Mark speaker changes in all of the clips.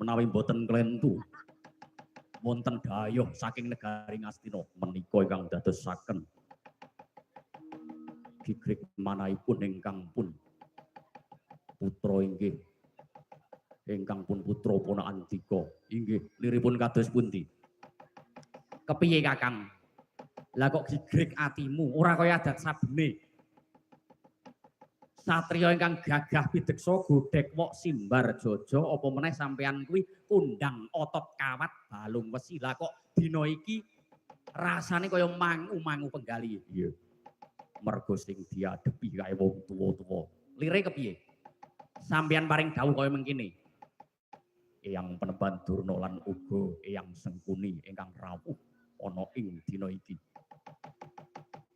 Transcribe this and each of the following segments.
Speaker 1: menawi boten klentu wonten dayuh saking negari Ngastina menika ingkang dadosaken Gigrik manahipun ingkang pun putra inggih ingkang pun putra ponakan Dika inggih liripun kados pundi kepiye Kakang lah kok gigrik atimu ora kaya adat sabene satriya ingkang gagah pideksa godhek wok simbar jojo apa meneh sampeyan kuwi kundang otot kawat balung wesi lah kok dina iki rasane kaya mangu-mangu penggali iya mergo sing diadepi kae wong tuwa-tuwa lire kepiye sampeyan paring dawuh kaya mengkene Eyang Peneban Durna lan uga Eyang Sengkuni ingkang rawuh ana ing dina iki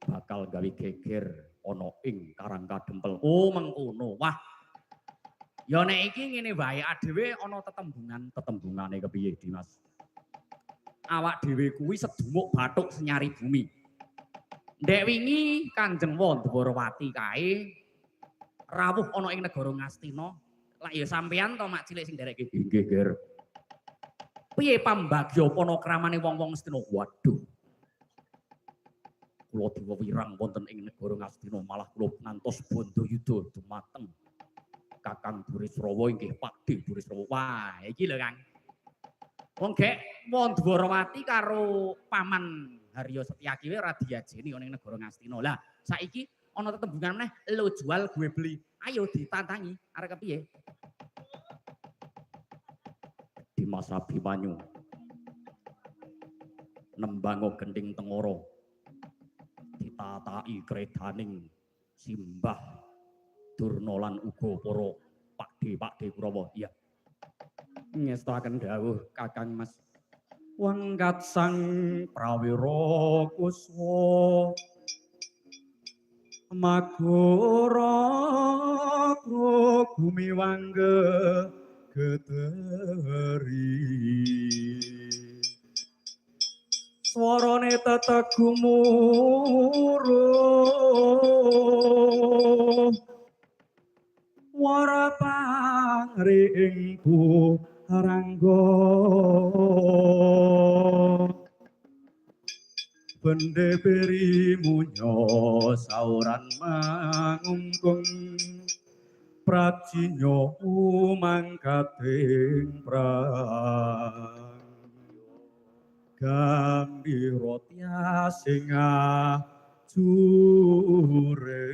Speaker 1: bakal gawe geger ana ing Karang Kadempel. Oh mengkono. Wah. Ya nek iki ngene wae dhewe ana tetembungane kepiye Dimas? Awak dhewe kuwi sedumuk bathuk senyari bumi. Ndek wingi Kanjeng Wandawati kae rawuh ana ing negara Ngastina. Lah ya sampeyan to mak cilik sing nderekke. Nggih, Ger. Piye pambagya panakramane wong-wong Ngastina? Waduh. Kula diwewirang wonten ing negara Ngastina malah kula ngantos Bandayuda dumateng Kakang Burisrawa inggih Pakde Burisrawa. Wah, iki lho Kang. Wong gek Wandawati karo paman Harya Setyaki ora diajeni ana ing negara Ngastina. Lah, saiki ana tetembungan meneh lo jual gue beli. Ayo ditantangi arek kepiye? Dimas Abimanyu nembango gending tengoro ditataki kredaning simbah Durna lan uga para pakde Kurawa. Iya. Ngestaken dawuh Kakang Mas. Wengkat sang prawira kuswa magora bumi wangge gederi swarane tetek gumuruh wara pangringku rangga bende beri munyo sauran mangungkung pracinyo mangkating prang gambira tiasingah jure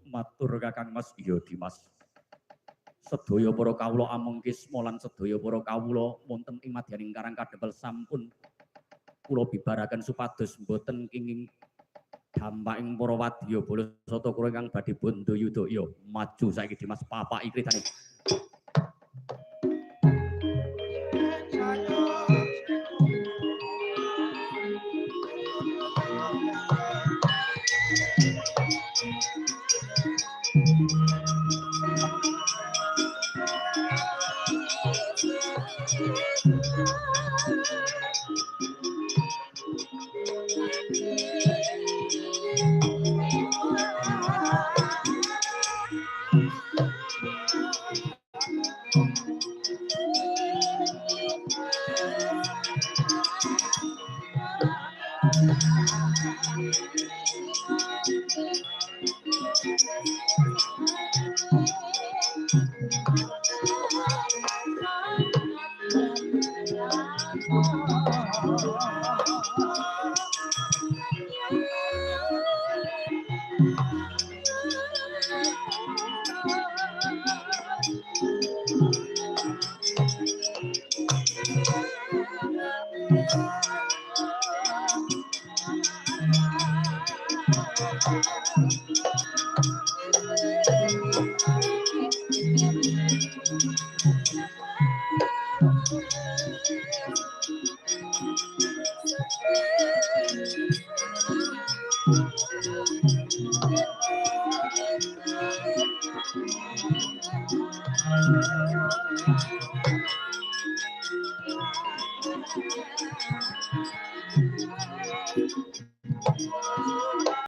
Speaker 1: matur Kakang Mas. Iya Dimas sedaya para kawula amengkisma lan sedaya para kawula wonten ing madyaning Karang Kadempel sampun kula bibaraken supados mboten kenging dampaking para wadya bala sata kula ingkang badhe Bandayuda. Ya maju saiki Dimas papaki kritane.